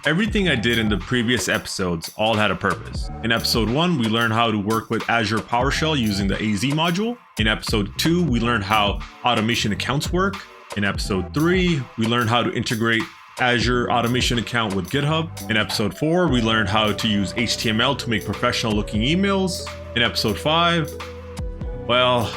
Everything I did in the previous episodes all had a purpose. In episode 1, we learned how to work with Azure PowerShell using the AZ module. In episode 2, we learned how automation accounts work. In episode 3, we learned how to integrate Azure Automation Account with GitHub. In episode 4, we learned how to use HTML to make professional looking emails. In episode 5, well,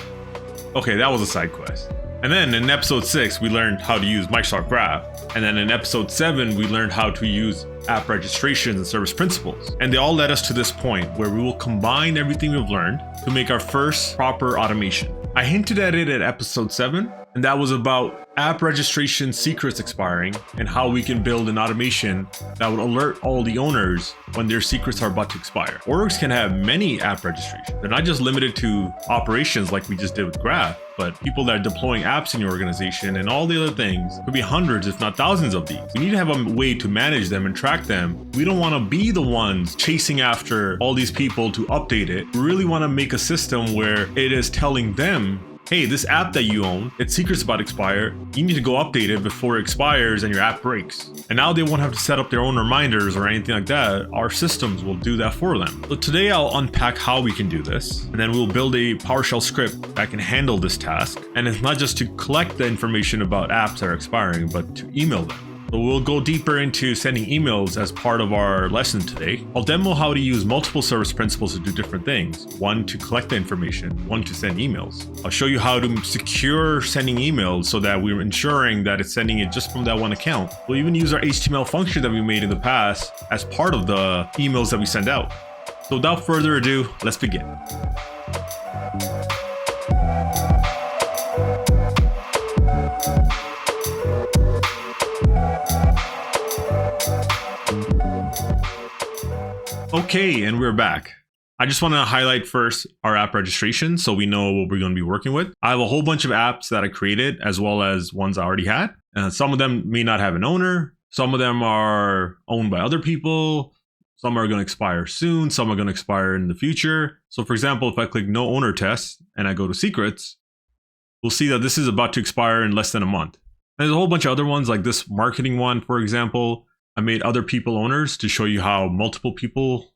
okay, that was a side quest. And then in episode 6, we learned how to use Microsoft Graph. And then in episode 7, we learned how to use app registrations and service principals. And they all led us to this point where we will combine everything we've learned to make our first proper automation. I hinted at it at episode 7, and that was about app registration secrets expiring and how we can build an automation that would alert all the owners when their secrets are about to expire. Orgs can have many app registrations. They're not just limited to operations like we just did with Graph, but people that are deploying apps in your organization and all the other things. Could be hundreds, if not thousands of these. We need to have a way to manage them and track them. We don't want to be the ones chasing after all these people to update it. We really want to make a system where it is telling them, hey, this app that you own, its secret's about to expire. You need to go update it before it expires and your app breaks. And now they won't have to set up their own reminders or anything like that. Our systems will do that for them. So today I'll unpack how we can do this. And then we'll build a PowerShell script that can handle this task. And it's not just to collect the information about apps that are expiring, but to email them. So we'll go deeper into sending emails as part of our lesson today. I'll demo how to use multiple service principals to do different things. One to collect the information, one to send emails. I'll show you how to secure sending emails so that we're ensuring that it's sending it just from that one account. We'll even use our HTML function that we made in the past as part of the emails that we send out. So without further ado, let's begin. Okay, and we're back. I just want to highlight first our app registration so we know what we're going to be working with. I have a whole bunch of apps that I created as well as ones I already had. Some of them may not have an owner. Some of them are owned by other people. Some are going to expire soon. Some are going to expire in the future. So for example, if I click no owner test and I go to secrets, we'll see that this is about to expire in less than a month. And there's a whole bunch of other ones like this marketing one, for example. I made other people owners to show you how if multiple people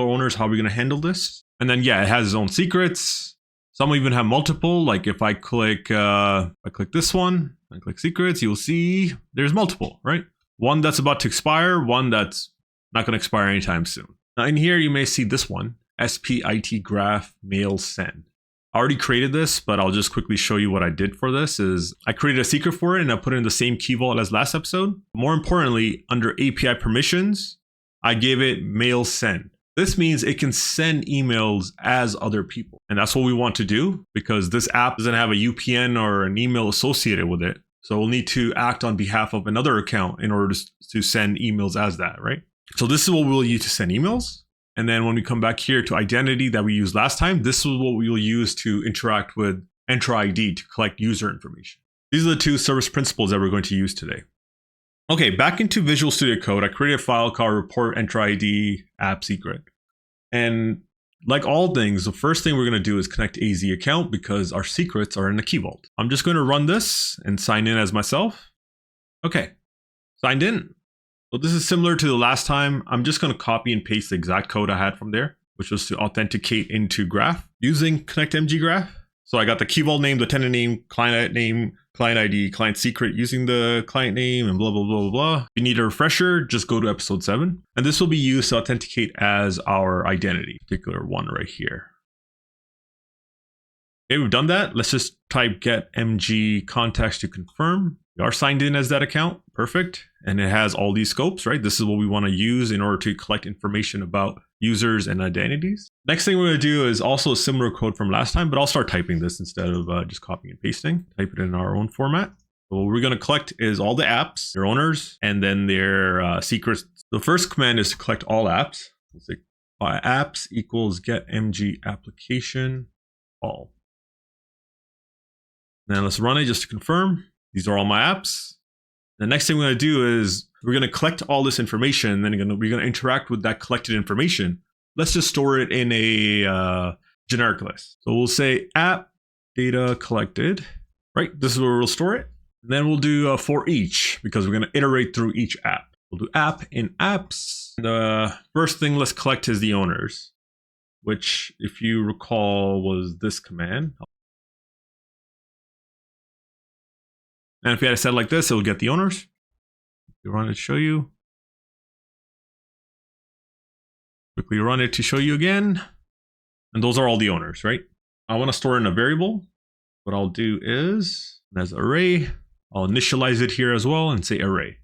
are owners, how we're going to handle this. And then, yeah, it has its own secrets. Some even have multiple. Like if I click this one, I click secrets, you'll see there's multiple, right? One that's about to expire, one that's not going to expire anytime soon. Now in here, you may see this one, SPIT graph mail send. I already created this, but I'll just quickly show you what I did for this is I created a secret for it and I put it in the same key vault as last episode. More importantly, under API permissions, I gave it mail send. This means it can send emails as other people. And that's what we want to do because this app doesn't have a UPN or an email associated with it. So we'll need to act on behalf of another account in order to send emails as that, right? So this is what we'll use to send emails. And then when we come back here to identity that we used last time, this is what we will use to interact with Enter ID to collect user information. These are the two service principals that we're going to use today. Okay, back into Visual Studio Code, I created a file called report enter ID app secret. And like all things, the first thing we're going to do is connect AZ account because our secrets are in the key vault. I'm just going to run this and sign in as myself. Okay, signed in. So this is similar to the last time. I'm just going to copy and paste the exact code I had from there, which was to authenticate into Graph using ConnectMG Graph. So I got the key vault name, the tenant name, client ID, client secret using the client name and blah, blah, blah, blah. If you need a refresher, just go to episode 7. And this will be used to authenticate as our identity, particular one right here. Okay, we've done that. Let's just type get mg context to confirm. We are signed in as that account. Perfect. And it has all these scopes, right? This is what we want to use in order to collect information about users and identities. Next thing we're going to do is also a similar code from last time, but I'll start typing this instead of just copying and pasting. Type it in our own format. So what we're going to collect is all the apps, their owners, and then their secrets. The first command is to collect all apps. We'll say apps equals get mg application all. Then let's run it just to confirm. These are all my apps. The next thing we're going to do is we're going to collect all this information, and then we're going to interact with that collected information. Let's just store it in a generic list. So we'll say app data collected, right? This is where we'll store it. And then we'll do for each, because we're going to iterate through each app. We'll do app in apps. The first thing let's collect is the owners, which if you recall was this command. And if you had it set like this, it will get the owners. You run it to show you. Quickly run it to show you again. And those are all the owners, right? I want to store in a variable. What I'll do is, as array, I'll initialize it here as well and say array.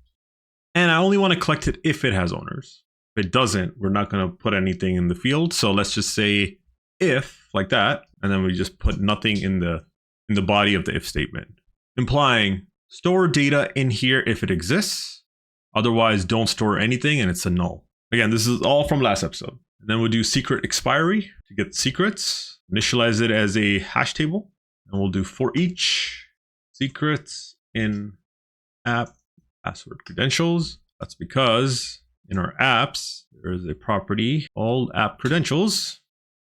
And I only want to collect it if it has owners. If it doesn't, we're not going to put anything in the field. So let's just say if, like that, and then we just put nothing in the body of the if statement, implying store data in here if it exists. Otherwise, don't store anything and it's a null. Again, this is all from last episode. And then we'll do secret expiry to get secrets. Initialize it as a hash table. And we'll do for each secrets in app password credentials. That's because in our apps, there is a property called app credentials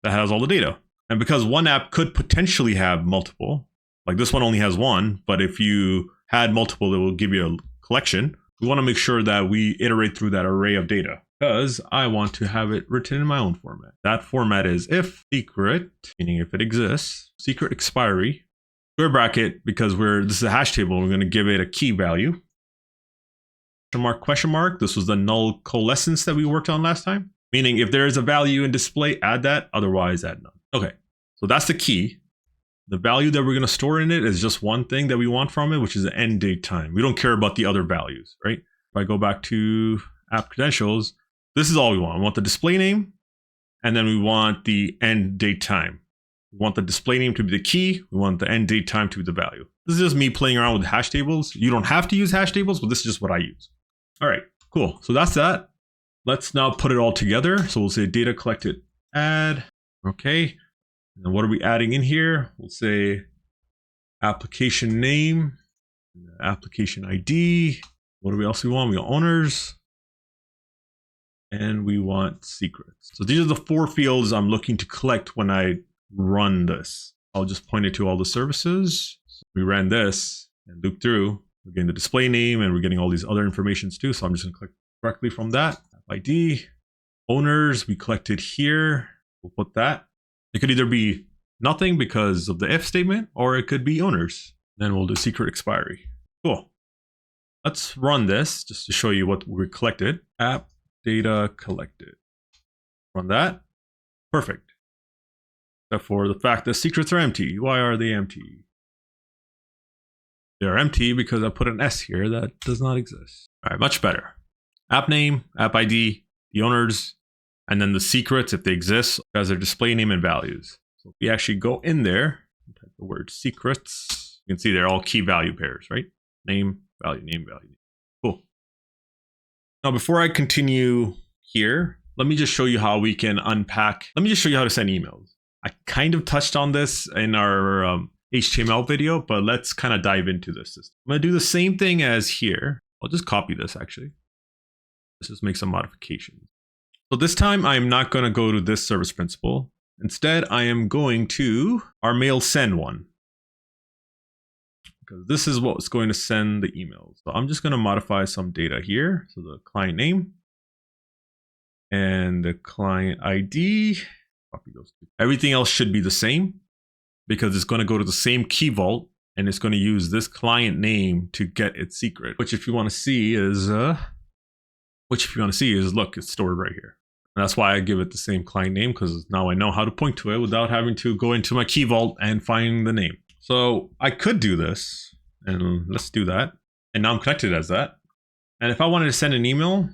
that has all the data. And because one app could potentially have multiple, like this one only has one, but if you had multiple, it will give you a collection. We want to make sure that we iterate through that array of data because I want to have it written in my own format. That format is if secret, meaning if it exists, secret expiry, square bracket, because this is a hash table, we're going to give it a key value. Question mark. This was the null coalescence that we worked on last time. Meaning if there is a value in display, add that, otherwise add none. Okay, so that's the key. The value that we're going to store in it is just one thing that we want from it, which is the end date time. We don't care about the other values, right? If I go back to app credentials, this is all we want. We want the display name, and then we want the end date time. We want the display name to be the key. We want the end date time to be the value. This is just me playing around with hash tables. You don't have to use hash tables, but this is just what I use. All right, cool. So that's that. Let's now put it all together. So we'll say data collected add. Okay. And what are we adding in here? We'll say application name, application ID. What do we else want? We want owners. And we want secrets. So these are the 4 fields I'm looking to collect when I run this. I'll just point it to all the services. We ran this and loop through. We're getting the display name and we're getting all these other informations too. So I'm just going to click directly from that. ID, owners, we collected here. We'll put that. It could either be nothing because of the if statement, or it could be owners. Then we'll do secret expiry. Cool. Let's run this just to show you what we collected. App data collected. Run that. Perfect. Except for the fact that secrets are empty. Why are they empty? They are empty because I put an S here that does not exist. All right, much better. App name, app ID, the owners, and then the secrets, if they exist, as their display name and values. So if we actually go in there and type the word secrets, you can see they're all key value pairs, right? Name, value, name, value. Cool. Now, before I continue here, let me just show you how we can unpack. Let me just show you how to send emails. I kind of touched on this in our HTML video, but let's kind of dive into this system. I'm going to do the same thing as here. I'll just copy this actually. Let's just make some modifications. So this time I'm not going to go to this service principal. Instead, I am going to our mail send one, because this is what's going to send the emails. So I'm just going to modify some data here. So the client name and the client ID, copy those two. Everything else should be the same because it's going to go to the same key vault and it's going to use this client name to get its secret, which if you want to see is, look, it's stored right here. And that's why I give it the same client name, because now I know how to point to it without having to go into my key vault and find the name. So I could do this, and let's do that. And now I'm connected as that. And if I wanted to send an email,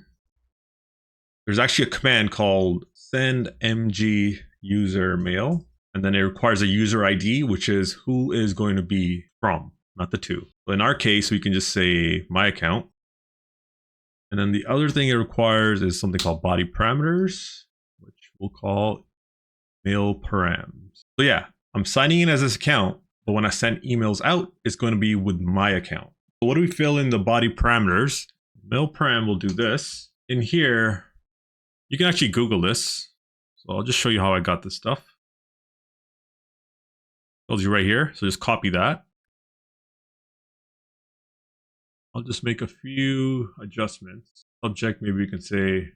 there's actually a command called send mg user mail. And then it requires a user ID, which is who is going to be from, not the two. So in our case, we can just say my account. And then the other thing it requires is something called body parameters, which we'll call mail params. So yeah, I'm signing in as this account, but when I send emails out, it's going to be with my account. So what do we fill in the body parameters? Mail param will do this. In here, you can actually Google this. So I'll just show you how I got this stuff. Tells you right here. So just copy that. I'll just make a few adjustments. Subject, maybe we can say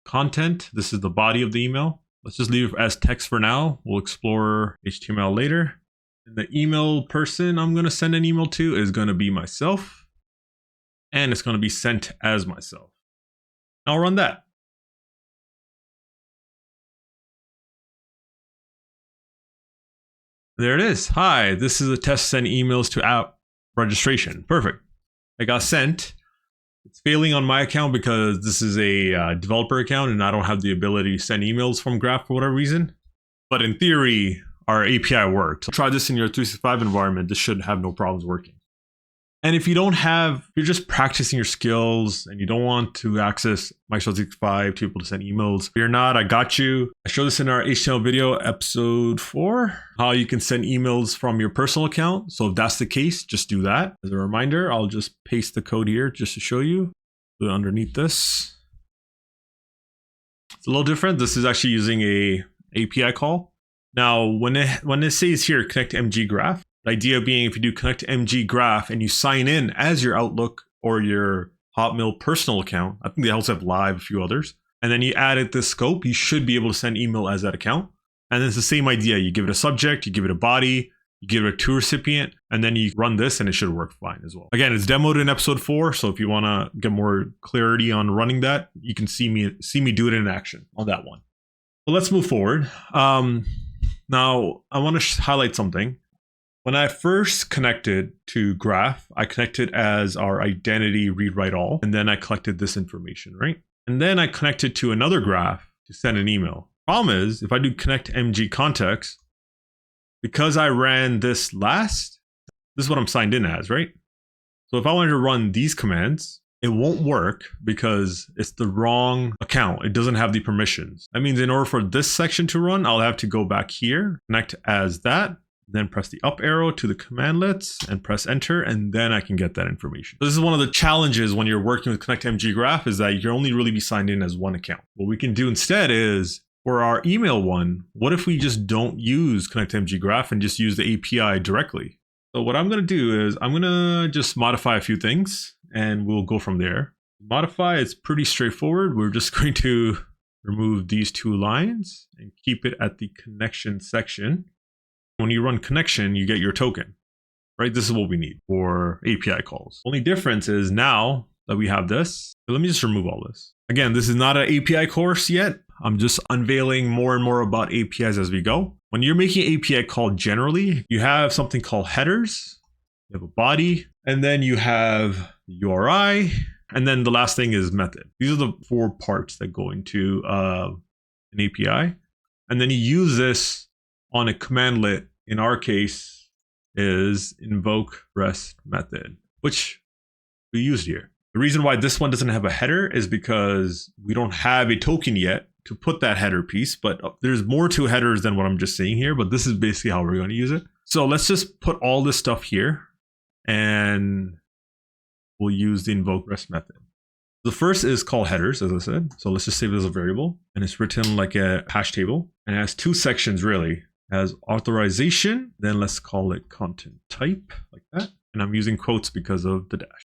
content. This is the body of the email. Let's just leave it as text for now. We'll explore HTML later. And the email person I'm going to send an email to is going to be myself. And it's going to be sent as myself. I'll run that. There it is. Hi, this is a test send emails to app registration. Perfect. I got sent. It's failing on my account because this is a developer account and I don't have the ability to send emails from Graph for whatever reason. But in theory, our API works. Try this in your 365 environment. This should have no problems working. And if you don't have, you're just practicing your skills and you don't want to access Microsoft 365 to be able to send emails. If you're not, I got you. I showed this in our HTML video, episode 4, how you can send emails from your personal account. So if that's the case, just do that. As a reminder, I'll just paste the code here just to show you. Put it underneath this. It's a little different. This is actually using a API call. Now, when it says here, connect to MG Graph, the idea being if you do connect to MG Graph and you sign in as your Outlook or your Hotmail personal account, I think they also have Live, a few others, and then you added this scope, you should be able to send email as that account. And it's the same idea. You give it a subject, you give it a body, you give it a to recipient, and then you run this and it should work fine as well. Again, it's demoed in episode 4, so if you want to get more clarity on running that, you can see me do it in action on that one. But let's move forward. Now, I want to highlight something. When I first connected to Graph, I connected as our identity read write all, and then I collected this information, right? And then I connected to another Graph to send an email. Problem is, if I do connect MG context, because I ran this last, this is what I'm signed in as, right? So if I wanted to run these commands, it won't work because it's the wrong account. It doesn't have the permissions. That means in order for this section to run, I'll have to go back here, connect as that, then press the up arrow to the commandlets and press enter, and then I can get that information. This is one of the challenges when you're working with Connect MG Graph is that you can only really be signed in as one account. What we can do instead is, for our email one, what if we just don't use Connect MG Graph and just use the API directly? So what I'm going to do is I'm going to just modify a few things and we'll go from there. Modify, it's pretty straightforward. We're just going to remove these 2 lines and keep it at the connection section. When you run connection, you get your token, right? This is what we need for API calls. Only difference is now that we have this, so let me just remove all this. Again, this is not an API course yet. I'm just unveiling more and more about APIs as we go. When you're making API call generally, you have something called headers, you have a body, and then you have the URI, and then the last thing is method. These are the 4 parts that go into an API. And then you use this on a commandlet, in our case, is invoke REST method, which we used here. The reason why this one doesn't have a header is because we don't have a token yet to put that header piece, but there's more to headers than what I'm just saying here, but this is basically how we're going to use it. So let's just put all this stuff here and we'll use the invoke REST method. The first is called headers, as I said. So let's just save it as a variable, and it's written like a hash table and it has 2 sections really. As authorization, then let's call it content type like that. And I'm using quotes because of the dash.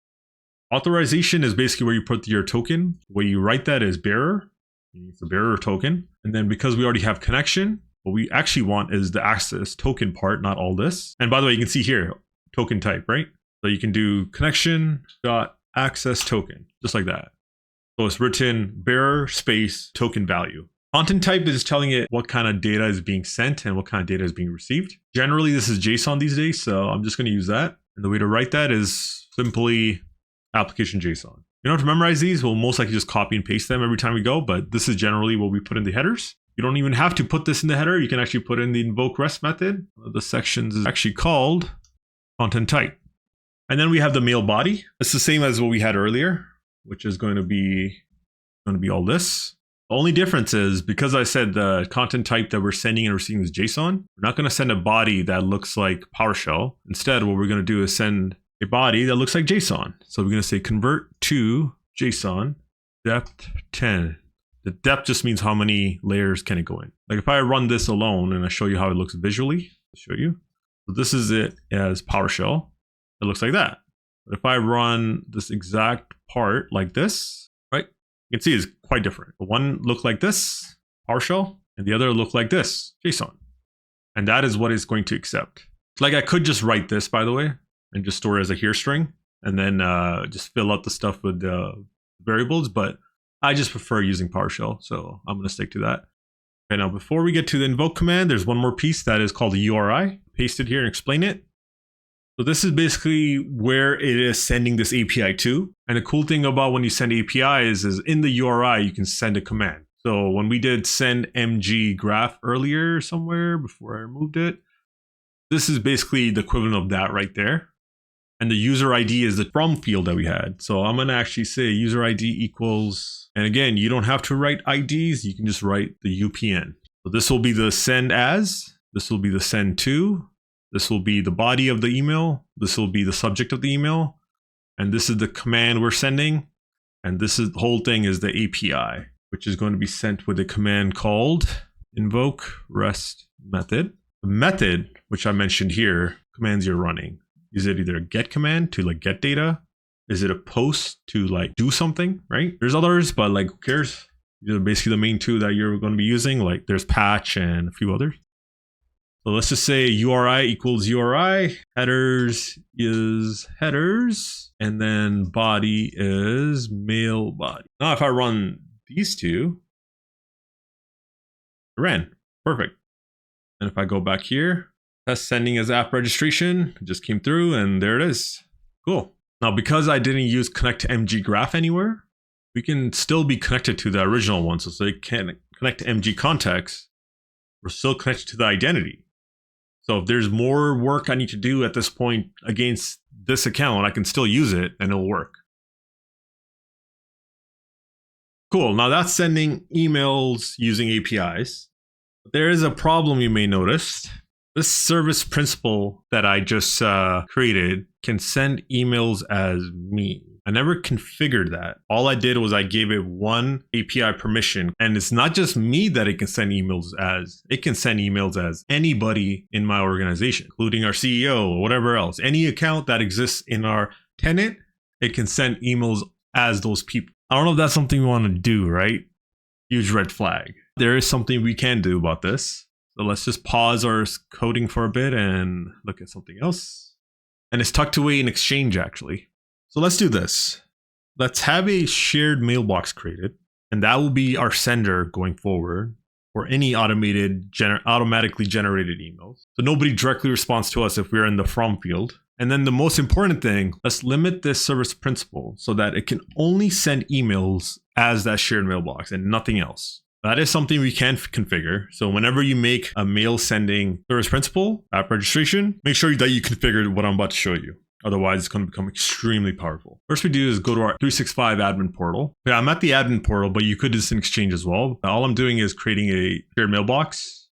Authorization is basically where you put your token. The way you write that is bearer. It's a bearer token. And then because we already have connection, what we actually want is the access token part, not all this. And by the way, you can see here, token type, right? So you can do connection dot access token, just like that. So it's written bearer space token value. Content type is telling it what kind of data is being sent and what kind of data is being received. Generally, this is JSON these days, so I'm just going to use that. And the way to write that is simply application JSON. You don't have to memorize these. We'll most likely just copy and paste them every time we go, but this is generally what we put in the headers. You don't even have to put this in the header. You can actually put in the invoke REST method. The sections is actually called content type. And then we have the mail body. It's the same as what we had earlier, which is going to be all this. The only difference is because I said the content type that we're sending and receiving is JSON, we're not going to send a body that looks like PowerShell. Instead, what we're going to do is send a body that looks like JSON. So we're going to say convert to JSON depth 10. The depth just means how many layers can it go in. Like if I run this alone and I show you how it looks visually, I'll show you. So this is it as PowerShell. It looks like that. But if I run this exact part like this, right, you can see it's quite different. The one looked like this, PowerShell, and the other looked like this, JSON. And that is what it's going to accept. Like I could just write this, by the way, and just store it as a here string, and then just fill out the stuff with variables, but I just prefer using PowerShell, so I'm going to stick to that. Okay, now before we get to the invoke command, there's one more piece that is called the URI. Paste it here and explain it. So this is basically where it is sending this API to. And the cool thing about when you send APIs is in the URI, you can send a command. So when we did send mg graph earlier somewhere before I removed it, this is basically the equivalent of that right there. And the user ID is the from field that we had. So I'm going to actually say user ID equals, and again, you don't have to write IDs. You can just write the UPN. So this will be the send as, this will be the send to, this will be the body of the email. This will be the subject of the email. And this is the command we're sending. And this is the whole thing is the API, which is going to be sent with a command called invoke REST method. The method, which I mentioned here, commands you're running. Is it either a get command to like get data? Is it a post to like do something, right? There's others, but like who cares? These are basically the main two that you're going to be using. Like there's patch and a few others. So let's just say URI equals URI, headers is headers, and then body is mail body. Now if I run these two, it ran, perfect. And if I go back here, test sending as app registration, it just came through and there it is. Cool. Now, because I didn't use connect to MG graph anywhere, we can still be connected to the original one. So they can connect to MG context. We're still connected to the identity. So if there's more work I need to do at this point against this account, I can still use it and it'll work. Cool. Now that's sending emails using APIs. But there is a problem you may notice. This service principal that I just created can send emails as me. I never configured that. All I did was I gave it one API permission. And it's not just me that it can send emails as. It can send emails as anybody in my organization, including our CEO or whatever else. Any account that exists in our tenant, it can send emails as those people. I don't know if that's something we want to do, right? Huge red flag. There is something we can do about this. So let's just pause our coding for a bit and look at something else. And it's tucked away in Exchange, actually. So let's do this. Let's have a shared mailbox created, and that will be our sender going forward for any automatically generated emails. So nobody directly responds to us if we're in the from field. And then the most important thing, let's limit this service principal so that it can only send emails as that shared mailbox and nothing else. That is something we can configure. So whenever you make a mail sending service principal app registration, make sure that you configure what I'm about to show you. Otherwise, it's going to become extremely powerful. First we do is go to our 365 admin portal. Yeah, I'm at the admin portal, but you could do this in Exchange as well. All I'm doing is creating a shared mailbox,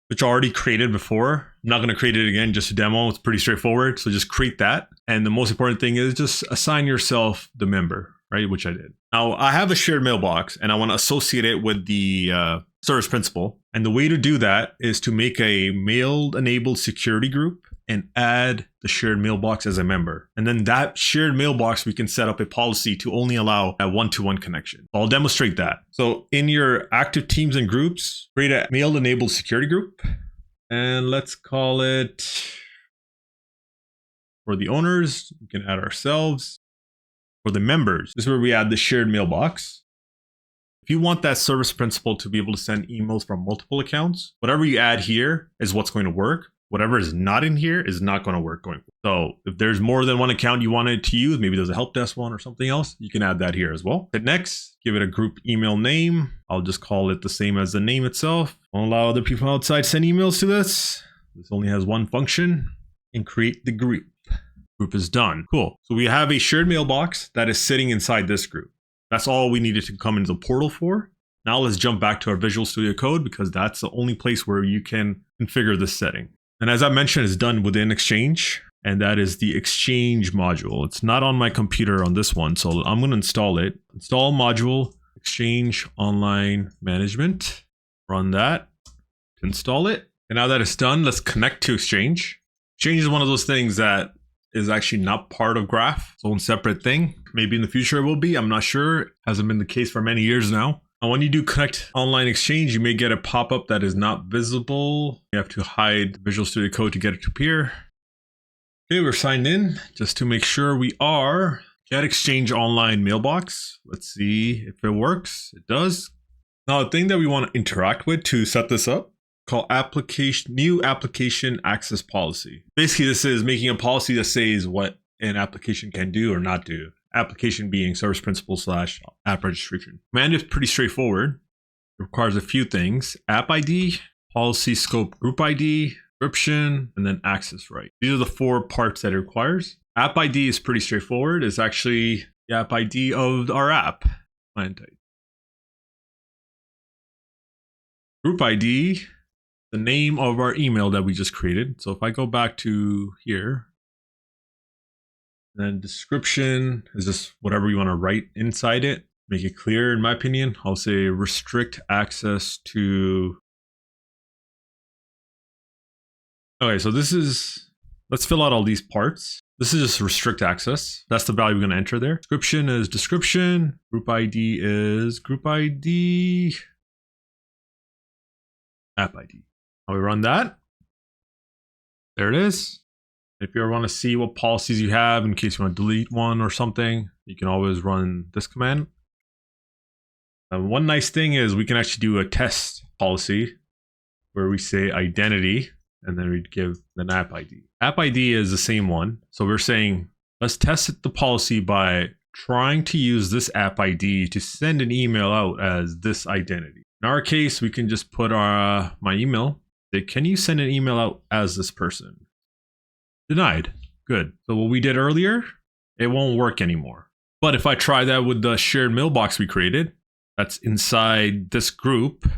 which I already created before. I'm not going to create it again, just a demo. It's pretty straightforward. So just create that. And the most important thing is just assign yourself the member, right? Which I did. Now I have a shared mailbox and I want to associate it with the service principal. And the way to do that is to make a mail-enabled security group and add the shared mailbox as a member. And then that shared mailbox, we can set up a policy to only allow a one-to-one connection. I'll demonstrate that. So in your active teams and groups, create a mail-enabled security group. And let's call it, for the owners, we can add ourselves. For the members, this is where we add the shared mailbox. If you want that service principal to be able to send emails from multiple accounts, whatever you add here is what's going to work. Whatever is not in here is not going to work going forward. So if there's more than one account you wanted to use, maybe there's a help desk one or something else, you can add that here as well. Hit next, give it a group email name. I'll just call it the same as the name itself. Don't allow other people outside send emails to this. This only has one function, and create the group. Group is done. Cool. So we have a shared mailbox that is sitting inside this group. That's all we needed to come into the portal for. Now let's jump back to our Visual Studio Code because that's the only place where you can configure this setting. And as I mentioned, it's done within Exchange, and that is the Exchange module. It's not on my computer on this one, so I'm going to install it. Install module, Exchange Online Management. Run that to install it. And now that it's done, let's connect to Exchange. Exchange is one of those things that is actually not part of Graph. It's its own separate thing. Maybe in the future it will be. I'm not sure. Hasn't been the case for many years now. And when you do connect online exchange, you may get a pop-up that is not visible. You have to hide Visual Studio Code to get it to appear. Okay, we're signed in just to make sure we are. Get Exchange Online mailbox. Let's see if it works. It does. Now, the thing that we want to interact with to set this up, called new application access policy. Basically, this is making a policy that says what an application can do or not do. Application being service principal / app registration. Command is pretty straightforward. It requires a few things: app ID, policy scope group ID, description, and then access right. These are the 4 parts that it requires. App ID is pretty straightforward. It's actually the app ID of our app. Client type. Group ID, the name of our email that we just created. So if I go back to here, then description is just whatever you want to write inside it. Make it clear, in my opinion. I'll say restrict access to. Okay, so this is, let's fill out all these parts. This is just restrict access. That's the value we're going to enter there. Description is description. Group ID is group ID. App ID. I'll run that. There it is. If you ever want to see what policies you have in case you want to delete one or something, you can always run this command. One nice thing is we can actually do a test policy where we say identity and then we'd give an app ID. App ID is the same one. So we're saying, let's test the policy by trying to use this app ID to send an email out as this identity. In our case, we can just put my email. Say, can you send an email out as this person? Denied. Good. So what we did earlier, it won't work anymore. But if I try that with the shared mailbox we created, that's inside this group,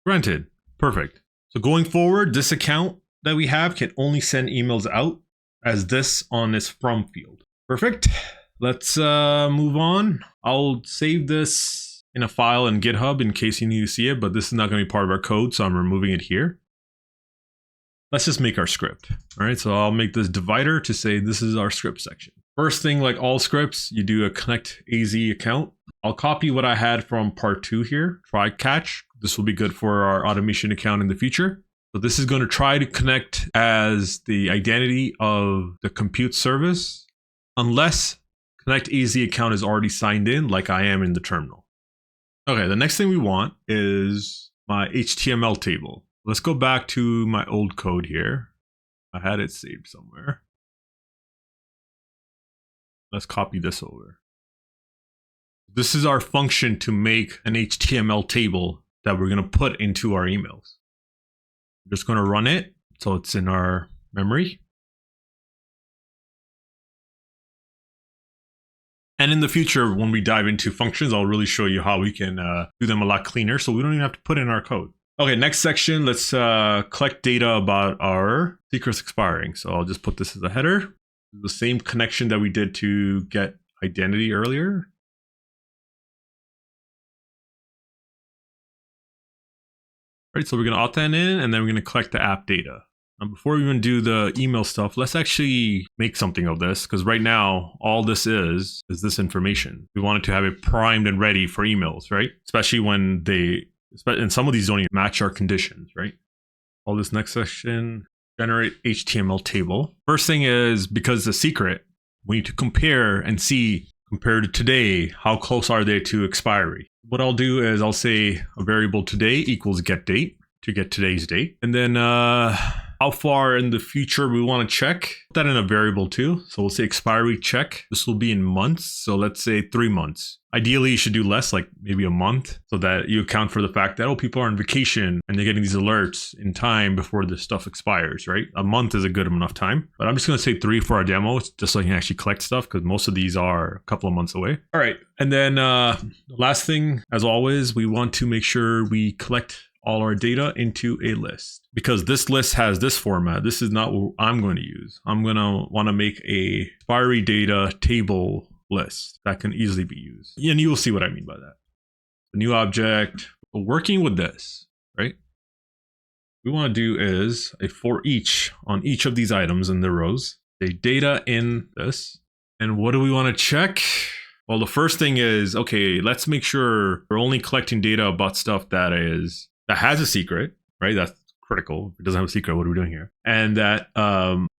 granted. Perfect. So going forward, this account that we have can only send emails out as this on this from field. Perfect. Let's move on. I'll save this in a file in GitHub in case you need to see it, but this is not going to be part of our code, so I'm removing it here. Let's just make our script. All right, so I'll make this divider to say this is our script section. First thing, like all scripts, you do a connect AZ account. I'll copy what I had from part 2 here, try catch. This will be good for our automation account in the future. So this is going to try to connect as the identity of the compute service, unless connect AZ account is already signed in like I am in the terminal. Okay, the next thing we want is my HTML table. Let's go back to my old code here. I had it saved somewhere. Let's copy this over. This is our function to make an HTML table that we're going to put into our emails. We're just going to run it so it's in our memory. And in the future, when we dive into functions, I'll really show you how we can do them a lot cleaner so we don't even have to put in our code. Okay, next section, let's collect data about our secrets expiring. So I'll just put this as a header. The same connection that we did to get identity earlier. All right, so we're going to AuthN in, and then we're going to collect the app data. Now, before we even do the email stuff, let's actually make something of this, because right now, all this is this information. We wanted to have it primed and ready for emails, right? Especially when and some of these don't even match our conditions, right? All this next section, generate HTML table. First thing is, because it's a secret, we need to compare and see, compared to today, how close are they to expiry? What I'll do is I'll say a variable today equals get date to get today's date. And then how far in the future we want to check. Put that in a variable too. So we'll say expiry check. This will be in months. So let's say 3 months. Ideally, you should do less, like maybe a month, so that you account for the fact that, oh, people are on vacation and they're getting these alerts in time before this stuff expires, right? A month is a good enough time. But I'm just going to say 3 for our demo, just so I can actually collect stuff, because most of these are a couple of months away. All right. And then the last thing, as always, we want to make sure we collect all our data into a list, because this list has this format. This is not what I'm going to use. I'm going to want to make a expiry data table list that can easily be used. And you will see what I mean by that. A new object, working with this, right? What we want to do is a for each on each of these items in the rows. the data in this. And what do we want to check? Well, the first thing is, okay, let's make sure we're only collecting data about stuff that has a secret, right? That's critical. If it doesn't have a secret, what are we doing here? And that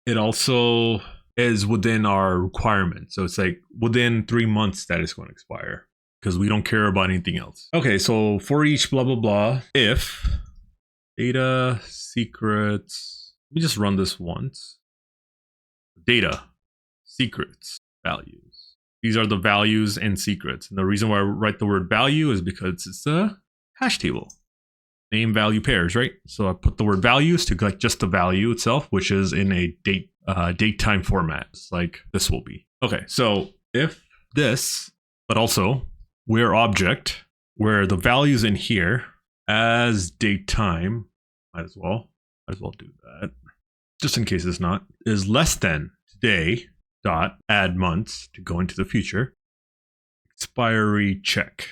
it also is within our requirement. So it's like within 3 months that is going to expire because we don't care about anything else. Okay, so for each blah, blah, blah, if data secrets, let me just run this once. Data secrets values. These are the values and secrets. And the reason why I write the word value is because it's a hash table. Name value pairs, right? So I put the word values to collect just the value itself, which is in a date time format, it's like this will be. Okay, so if this, but also where object, where the values in here as date time, might as well do that, just in case it's not, is less than today dot add months to go into the future. Expiry check.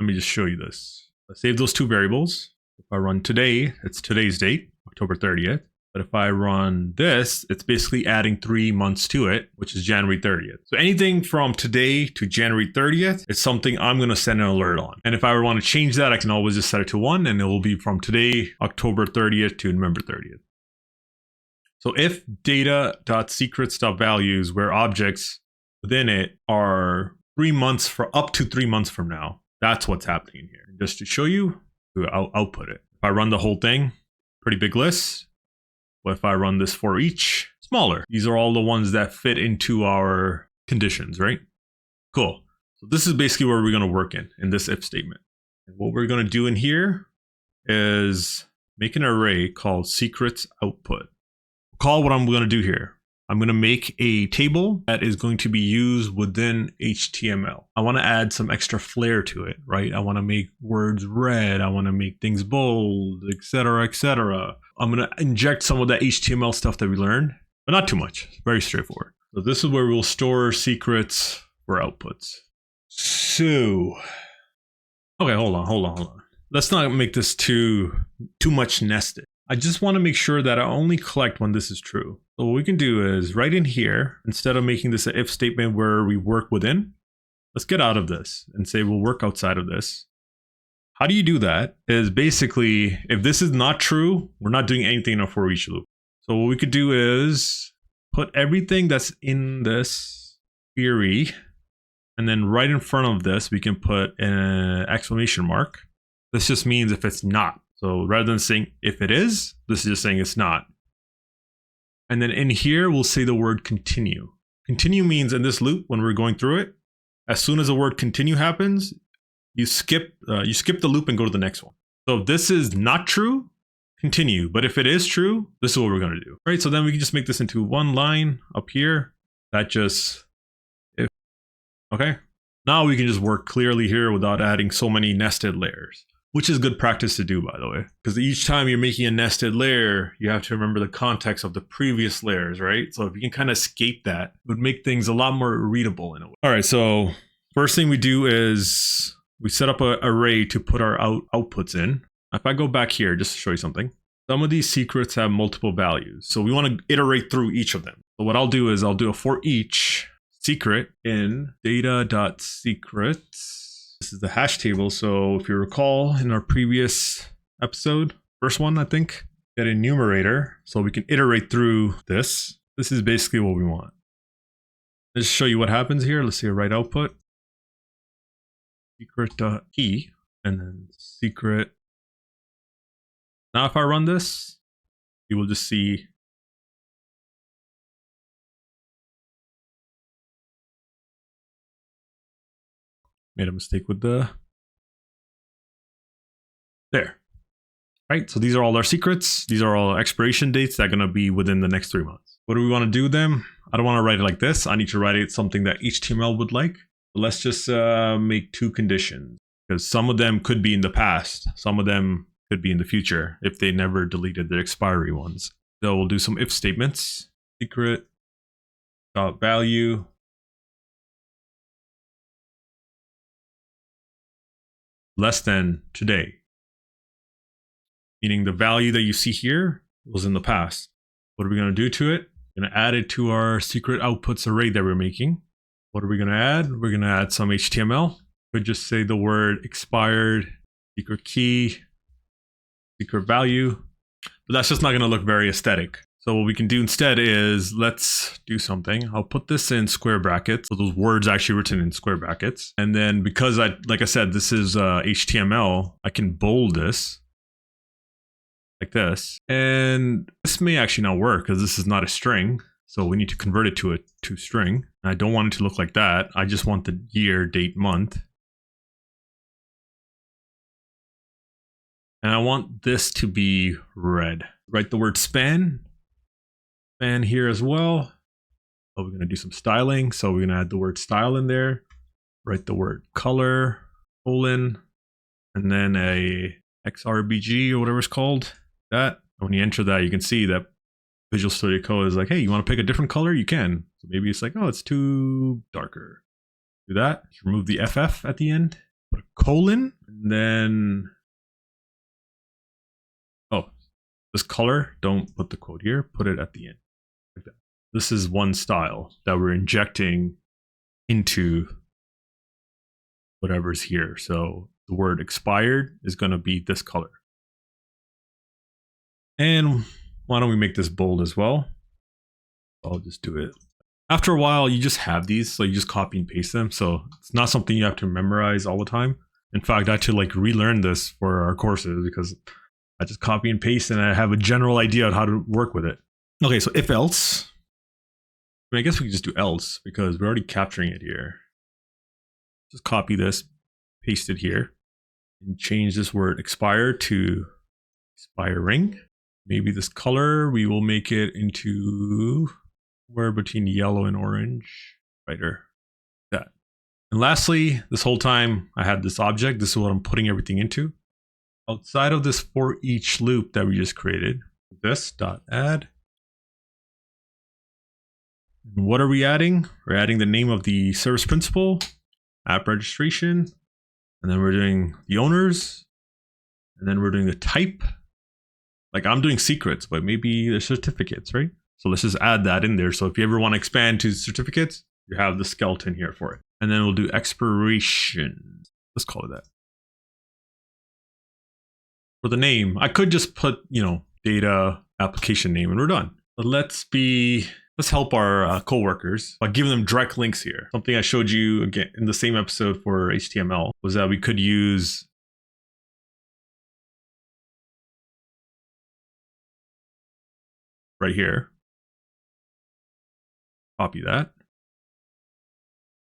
Let me just show you this. I save those two variables. If I run today, it's today's date, October 30th. But if I run this, it's basically adding 3 months to it, which is January 30th. So anything from today to January 30th is something I'm going to send an alert on. And if I want to change that, I can always just set it to 1 and it will be from today, October 30th to November 30th. So if data.secrets.values where objects within it are 3 months for up to 3 months from now, that's what's happening here. Just to show you, I'll output it. If I run the whole thing, pretty big list. But if I run this for each, smaller. These are all the ones that fit into our conditions, right? Cool. So this is basically where we're going to work in this if statement. And what we're going to do in here is make an array called secrets output. Call what I'm going to do here. I'm going to make a table that is going to be used within HTML. I want to add some extra flair to it, right? I want to make words red. I want to make things bold, etc., etc. I'm going to inject some of that HTML stuff that we learned, but not too much. Very straightforward. So this is where we'll store secrets for outputs. So, okay, hold on. Let's not make this too much nested. I just want to make sure that I only collect when this is true. So what we can do is right in here, instead of making this an if statement where we work within, let's get out of this and say we'll work outside of this. How do you do that? Is basically, if this is not true, we're not doing anything in a for each loop. So what we could do is put everything that's in this query, and then right in front of this, we can put an exclamation mark. This just means if it's not. So rather than saying if it is, this is just saying it's not. And then in here, we'll say the word continue. Continue means in this loop, when we're going through it, as soon as the word continue happens, you skip the loop and go to the next one. So if this is not true, continue. But if it is true, this is what we're going to do. Right? So then we can just make this into one line up here. That just, if, okay. Now we can just work clearly here without adding so many nested layers. Which is good practice to do, by the way, because each time you're making a nested layer, you have to remember the context of the previous layers, right? So if you can kind of escape that, it would make things a lot more readable in a way. All right, so first thing we do is we set up an array to put our outputs in. If I go back here, just to show you something, some of these secrets have multiple values. So we want to iterate through each of them. So what I'll do is I'll do a for each secret in data.secrets. This is the hash table. So if you recall in our previous episode, first one, I think, get a numerator so we can iterate through this. This is basically what we want. Let's show you what happens here. Let's see a write output. Secret.key and then secret. Now if I run this, you will just see made a mistake with the there. Right, so these are all our secrets. These are all expiration dates that are going to be within the next 3 months. What do we want to do with them? I don't want to write it like this. I need to write it something that HTML would like. But let's just make 2 conditions, because some of them could be in the past. Some of them could be in the future if they never deleted their expiry ones. So we'll do some if statements. Secret.value. Less than today, meaning the value that you see here was in the past. What are we going to do to it? We're going to add it to our secret outputs array that we're making. What are we going to add? We're going to add some HTML. Could just say the word expired, secret key, secret value, but that's just not going to look very aesthetic. So what we can do instead is let's do something. I'll put this in square brackets. So those words actually written in square brackets. And then because like I said, this is HTML, I can bold this like this. And this may actually not work because this is not a string. So we need to convert it to string. I don't want it to look like that. I just want the year, date, month. And I want this to be red. Write the word span here as well. So we're going to do some styling. So we're going to add the word style in there. Write the word color, colon, and then a XRBG or whatever it's called. That. And when you enter that, you can see that Visual Studio Code is like, hey, you want to pick a different color? You can. So maybe it's like, oh, it's too darker. Do that. Remove the FF at the end. Put a colon, and then this color, don't put the quote here, put it at the end. Like that. This is one style that we're injecting into whatever's here. So the word expired is going to be this color. And why don't we make this bold as well? I'll just do it. After a while, you just have these, so you just copy and paste them. So it's not something you have to memorize all the time. In fact, I had to like relearn this for our courses because I just copy and paste and I have a general idea of how to work with it. Okay, so if else, I guess we can just do else because we're already capturing it here. Just copy this, paste it here, and change this word expire to expiring. Maybe this color, we will make it into where between yellow and orange, brighter, that. And lastly, this whole time I had this object. This is what I'm putting everything into. Outside of this for each loop that we just created, this dot add. And what are we adding? We're adding the name of the service principal, app registration, and then we're doing the owners, and then we're doing the type. Like I'm doing secrets, but maybe the certificates, right? So let's just add that in there. So if you ever want to expand to certificates, you have the skeleton here for it. And then we'll do expiration. Let's call it that. For the name, I could just put, data application name and we're done. But let's help our coworkers by giving them direct links here. Something I showed you again in the same episode for HTML was that we could use right here. Copy that.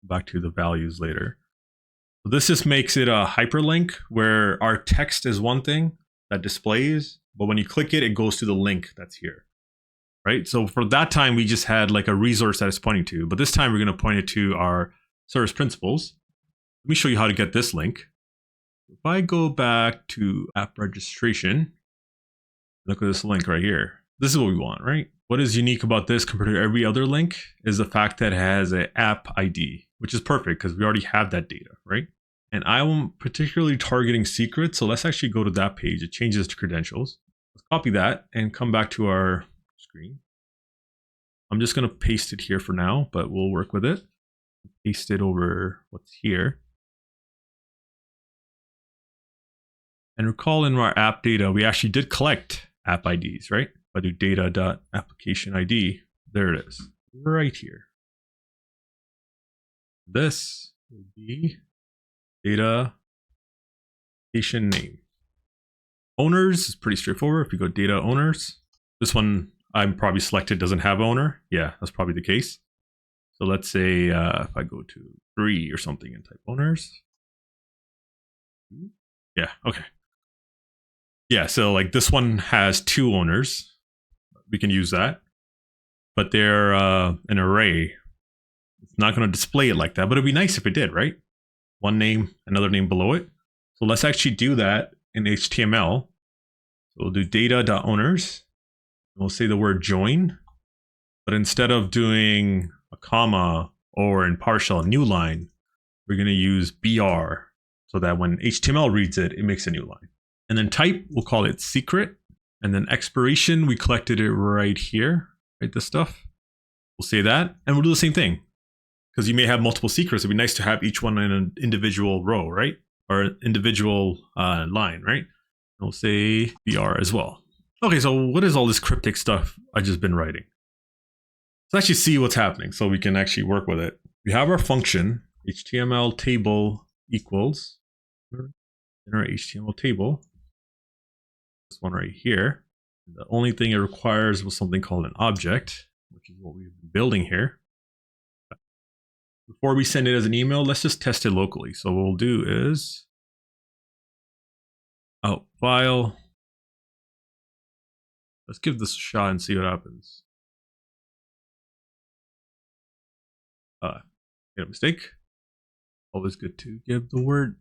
Back to the values later. So this just makes it a hyperlink where our text is one thing that displays, but when you click it, it goes to the link that's here, right? So for that time, we just had like a resource that it's pointing to, but this time we're going to point it to our service principals. Let me show you how to get this link. If I go back to app registration, look at this link right here. This is what we want, right? What is unique about this compared to every other link is the fact that it has an app ID, which is perfect because we already have that data, right? And I'm particularly targeting secrets. So let's actually go to that page. It changes to credentials. Let's copy that and come back to our screen. I'm just going to paste it here for now, but we'll work with it. Paste it over what's here. And recall in our app data, we actually did collect app IDs, right? If I do data.application ID, there it is, right here. This will be data application name. Owners is pretty straightforward. If you go data owners, this one I'm probably selected doesn't have owner. Yeah, that's probably the case. So let's say if I go to 3 or something and type owners. Yeah, okay. Yeah, so like this one has 2 owners. We can use that, but they're an array. It's not going to display it like that, but it'd be nice if it did, right? One name, another name below it. So let's actually do that in HTML. So we'll do data.owners. We'll say the word join, but instead of doing a comma or in PowerShell a new line, we're going to use BR so that when HTML reads it, it makes a new line. And then type, we'll call it secret. And then expiration, we collected it right here, right? This stuff. We'll say that, and we'll do the same thing. Because you may have multiple secrets. It'd be nice to have each one in an individual row, right? Or an individual line, right? We'll say BR as well. Okay, so what is all this cryptic stuff I've just been writing? Let's actually see what's happening so we can actually work with it. We have our function, HTML table equals, in our HTML table, this one right here. The only thing it requires was something called an object, which is what we've been building here. Before we send it as an email, let's just test it locally. So what we'll do is file. Let's give this a shot and see what happens. Made a mistake. Always good to give the word.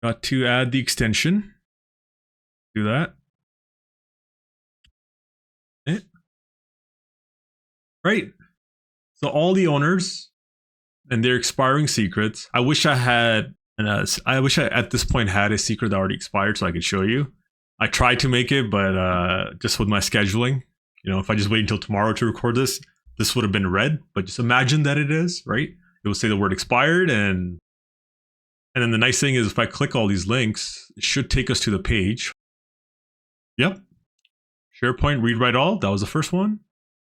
Got to add the extension. Do that. Okay. Right. So all the owners and their expiring secrets. I wish I had, at this point had a secret that already expired so I could show you. I tried to make it, but just with my scheduling, you know, if I just wait until tomorrow to record this, this would have been red. But just imagine that it is, right? It will say the word expired, and then the nice thing is if I click all these links, it should take us to the page. Yep. SharePoint read write all. That was the first one,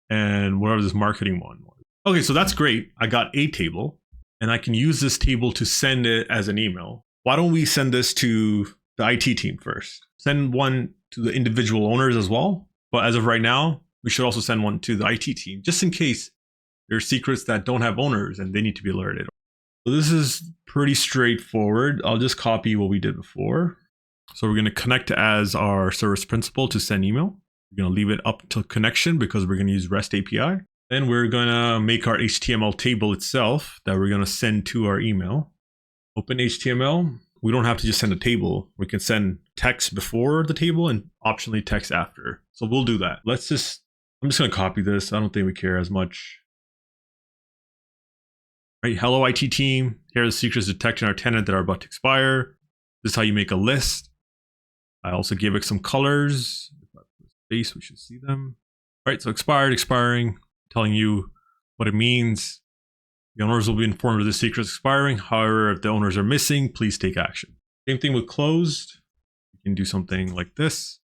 and whatever this marketing one was. Okay, so that's great. I got a table, and I can use this table to send it as an email. Why don't we send this to the IT team first? Send one to the individual owners as well. But as of right now, we should also send one to the IT team, just in case there are secrets that don't have owners and they need to be alerted. So this is pretty straightforward. I'll just copy what we did before. So we're going to connect as our service principal to send email. We're going to leave it up to connection because we're going to use REST API. Then we're going to make our HTML table itself that we're going to send to our email. Open HTML. We don't have to just send a table. We can send text before the table and optionally text after. So we'll do that. I'm just going to copy this. I don't think we care as much. Right. Hello, IT team. Here are the secrets detected in our tenant that are about to expire. This is how you make a list. I also gave it some colors. If I put space, we should see them. All right. So expired, expiring, telling you what it means. The owners will be informed of the secrets expiring. However, if the owners are missing, please take action. Same thing with closed. You can do something like this.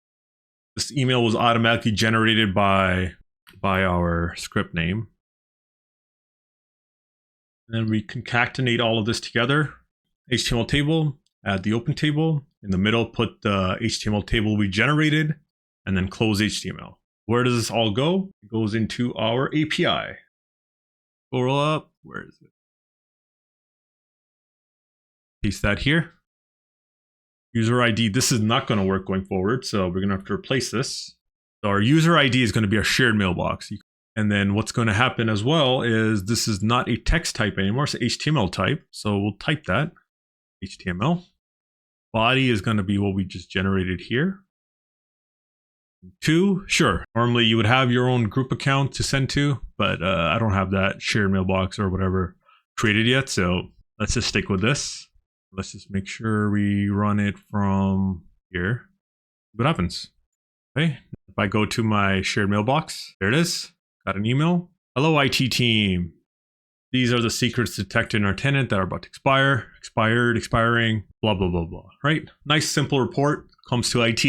This email was automatically generated by our script name. And then we concatenate all of this together. HTML table, add the open table. In the middle, put the HTML table we generated, and then close HTML. Where does this all go? It goes into our API. Scroll up. Where is it? Paste that here. User ID. This is not going to work going forward, so we're going to have to replace this. So our user ID is going to be our shared mailbox. And then what's going to happen as well is this is not a text type anymore. It's an HTML type. So we'll type that, HTML. Body is going to be what we just generated here. To, sure. Normally you would have your own group account to send to, but I don't have that shared mailbox or whatever created yet. So let's just stick with this. Let's just make sure we run it from here. What happens? Okay. If I go to my shared mailbox, there it is. Got an email. Hello, IT team. These are the secrets detected in our tenant that are about to expire, expired, expiring, blah, blah, blah, blah, right? Nice, simple report. Comes to IT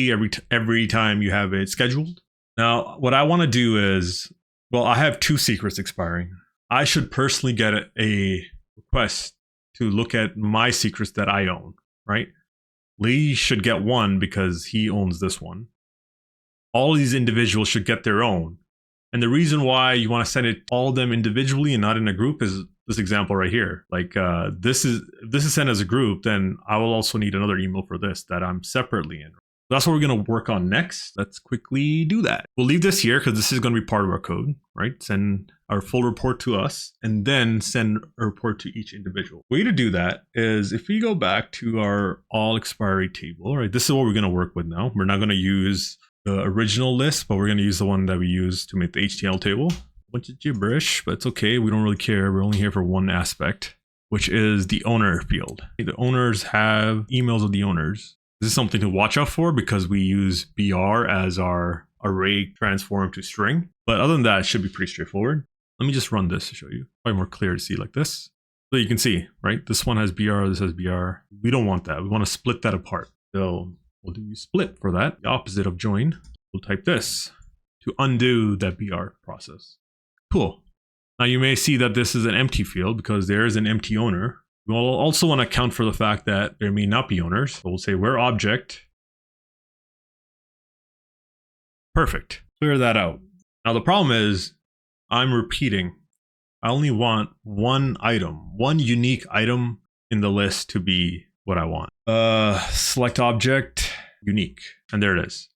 every time you have it scheduled. Now, what I want to do is, well, I have 2 secrets expiring. I should personally get a request to look at my secrets that I own, right? Lee should get one because he owns this one. All of these individuals should get their own. And the reason why you want to send it all of them individually and not in a group is this example right here. Like this is sent as a group, then I will also need another email for this that I'm separately in. That's what we're going to work on next. Let's quickly do that. We'll leave this here because this is going to be part of our code, right? Send our full report to us and then send a report to each individual. Way to do that is if we go back to our all expiry table, right? This is what we're going to work with now. We're not going to use the original list, but we're going to use the one that we used to make the HTML table. A bunch of gibberish, but it's okay. We don't really care. We're only here for one aspect, which is the owner field. The owners have emails of the owners. This is something to watch out for because we use BR as our array transform to string. But other than that, it should be pretty straightforward. Let me just run this to show you. Probably more clear to see like this. So you can see, right? This one has BR, this has BR. We don't want that. We want to split that apart. So we'll do split for that. The opposite of join. We'll type this to undo that BR process. Cool. Now you may see that this is an empty field because there is an empty owner. We'll also want to account for the fact that there may not be owners. So we'll say where object. Perfect. Clear that out. Now the problem is I'm repeating. I only want one item, one unique item in the list to be what I want. Select object, unique. And there it is.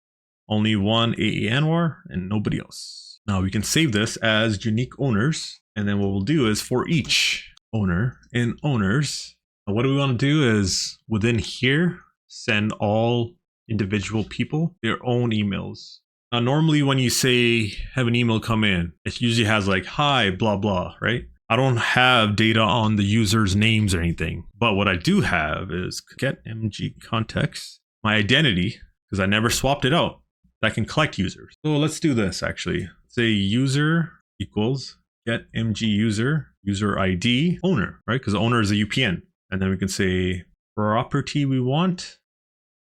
Only one AE Anwar and nobody else. Now we can save this as unique owners. And then what we'll do is for each owner in owners, what we want to do is within here, send all individual people their own emails. Now, normally when you say have an email come in, it usually has like, hi, blah, blah, right? I don't have data on the user's names or anything, but what I do have is get MG context, my identity, because I never swapped it out. That can collect users. So let's do this actually. Say user equals get MG user ID owner, right? Because the owner is a UPN. And then we can say property we want.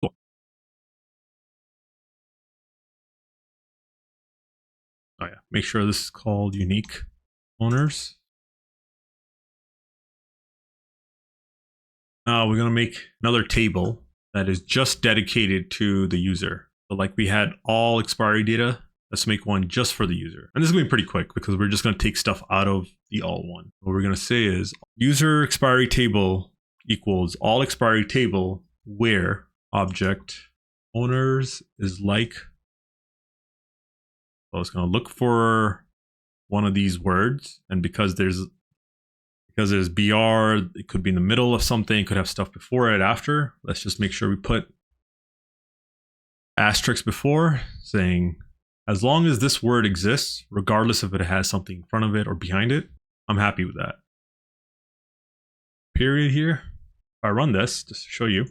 Cool. Oh yeah, make sure this is called unique owners. Now we're going to make another table that is just dedicated to the user. So like we had all expiry data, let's make one just for the user. And this is going to be pretty quick because we're just going to take stuff out of the all one. What we're going to say is user expiry table equals all expiry table where object owners is like. So it's going to look for one of these words. And because there's BR, it could be in the middle of something, it could have stuff before it, after. Let's just make sure we put asterisk before, saying as long as this word exists, regardless if it has something in front of it or behind it, I'm happy with that. Period here. If I run this, just to show you,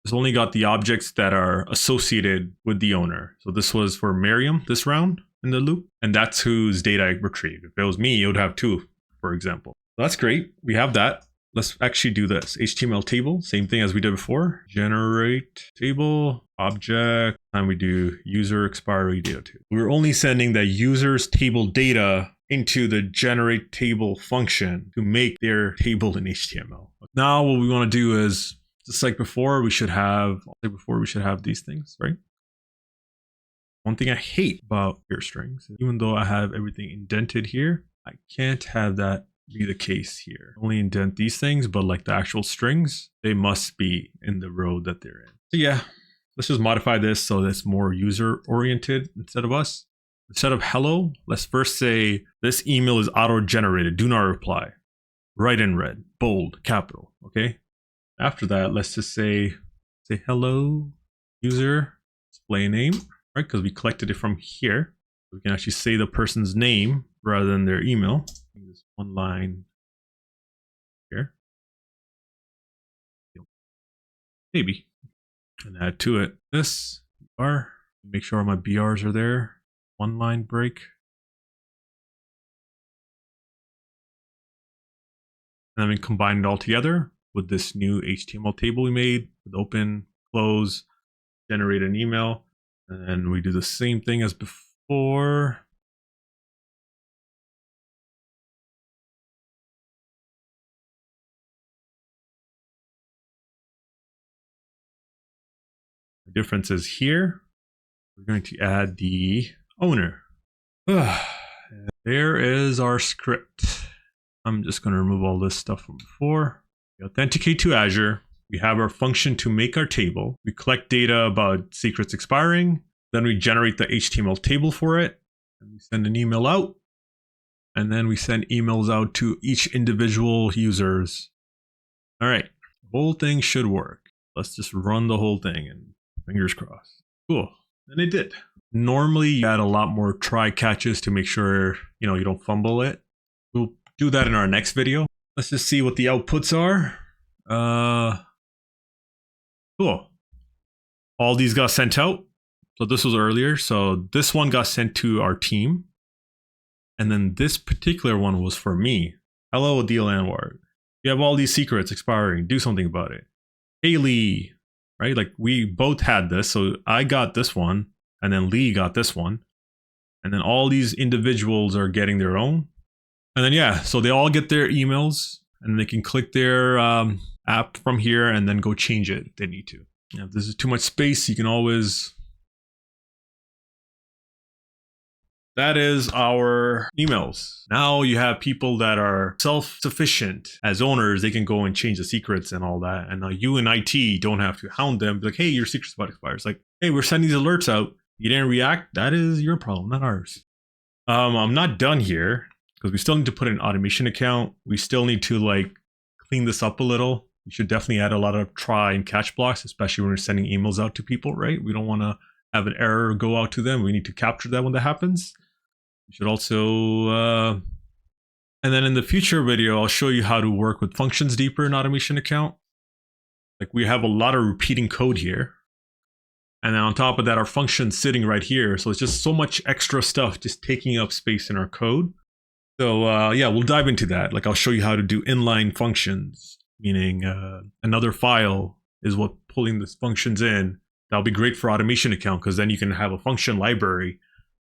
it's only got the objects that are associated with the owner. So this was for Miriam this round in the loop, and that's whose data I retrieved. If it was me, it would have two, for example. That's great. We have that. Let's actually do this. HTML table, same thing as we did before. Generate table, object, and we do user expiry data table. We're only sending the user's table data into the generate table function to make their table in HTML. Now what we want to do is, just like before, we should have these things, right? One thing I hate about your strings, even though I have everything indented here, I can't have that be the case here. Only indent these things, but like the actual strings, they must be in the row that they're in. So yeah, let's just modify this so that's more user oriented instead of us. Instead of hello, let's first say this email is auto-generated, do not reply. Write in red, bold, capital, okay? After that, let's just say hello user, display name, right? Because we collected it from here. We can actually say the person's name rather than their email. This one line here. Maybe. And add to it this BR. Make sure my BRs are there. One line break. And then we combine it all together with this new HTML table we made with open, close, generate an email. And then we do the same thing as before. The difference is here, we're going to add the owner. There is our script. I'm just going to remove all this stuff from before. We authenticate to Azure. We have our function to make our table. We collect data about secrets expiring. Then we generate the HTML table for it. And we send an email out. And then we send emails out to each individual users. All right, the whole thing should work. Let's just run the whole thing and fingers crossed. Cool, and it did. Normally you add a lot more try catches to make sure you don't fumble it. We'll do that in our next video. Let's just see what the outputs are. Cool. All these got sent out. So this was earlier. So this one got sent to our team. And then this particular one was for me. Hello, Deal Anwar. You have all these secrets expiring. Do something about it. Hey, Lee. Right? Like we both had this. So I got this one and then Lee got this one. And then all these individuals are getting their own. And then, yeah, so they all get their emails and they can click their app from here and then go change it if they need to. If this is too much space, you can always... That is our emails. Now you have people that are self-sufficient. As owners, they can go and change the secrets and all that. And now you in IT don't have to hound them. Be like, hey, your secret's about to expire. It's like, hey, we're sending these alerts out. You didn't react. That is your problem, not ours. I'm not done here because we still need to put an automation account. We still need to like clean this up a little. We should definitely add a lot of try and catch blocks, especially when we're sending emails out to people, right? We don't want to have an error go out to them. We need to capture that when that happens. We should also, and then in the future video, I'll show you how to work with functions deeper in automation account. Like we have a lot of repeating code here. And then on top of that, our function's sitting right here. So it's just so much extra stuff just taking up space in our code. So yeah, we'll dive into that. Like I'll show you how to do inline functions, meaning another file is what pulling these functions in. That'll be great for automation account because then you can have a function library.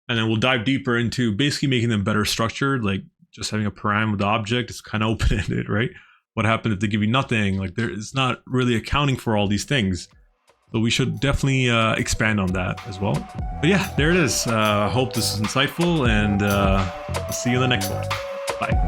And then we'll dive deeper into basically making them better structured, like just having a param with the object. It's kind of open-ended, right? What happens if they give you nothing? Like it's not really accounting for all these things. So we should definitely expand on that as well. But yeah, there it is. I hope this is insightful and I'll see you in the next one. Bye.